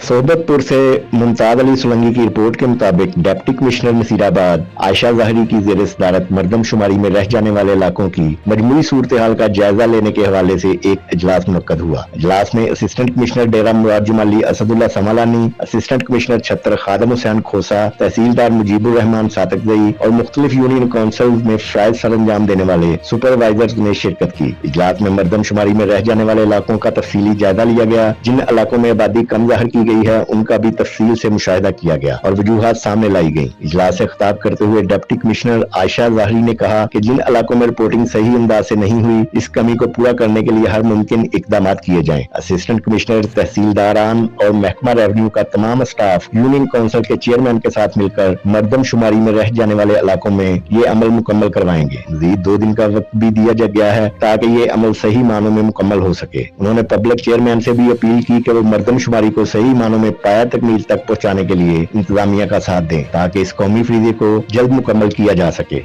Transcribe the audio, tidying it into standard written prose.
सोहबतपुर से मुमताज अली सोलंकी की रिपोर्ट के मुताबिक डिप्टी कमिश्नर नसीराबाद आयशा ज़ाहरी की ज़ेर सदारत मरदमशुमारी में रह जाने वाले इलाकों की मजमूई सूरत हाल का जायजा लेने के हवाले से एक इजलास मुनक्कद हुआ। इजलास में असिस्टेंट कमिश्नर डेरा मुराद जमाली असदुल्ला समालानी, असिस्टेंट कमिश्नर छत्र खादम हुसैन खोसा, तहसीलदार मुजीबुर रहमान सातकजई और मुख्तलिफ यूनियन काउंसिल में फराइज सर अंजाम देने वाले सुपरवाइजर्स ने शिरकत की। इजलास में मरदमशुमारी में रह जाने वाले इलाकों का तफसीली जायजा लिया गया। जिन इलाकों में आबादी कम जाहिर की गई है उनका भी तफसील से मुशाहिदा किया गया और वजूहात सामने लाई गई। इजलास से खिताब करते हुए डिप्टी कमिश्नर आयशा ज़ाहरी ने कहा कि जिन इलाकों में रिपोर्टिंग सही अंदाज से नहीं हुई, इस कमी को पूरा करने के लिए हर मुमकिन इकदाम किए जाएं। असिस्टेंट कमिश्नर, तहसीलदारान और महकमा रेवेन्यू का तमाम स्टाफ यूनियन काउंसिल के चेयरमैन के साथ मिलकर मरदमशुमारी में रह जाने वाले इलाकों में ये अमल मुकम्मल करवाएंगे। मजीद 2 दिन का वक्त भी दिया गया है ताकि ये अमल सही मानों में मुकम्मल हो सके। उन्होंने पब्लिक चेयरमैन से भी अपील की कि वो मरदमशुमारी को सही मानों में पाया तकमील तक पहुंचाने के लिए इंतजामिया का साथ दें ताकि इस कौमी फरीजे को जल्द मुकम्मल किया जा सके।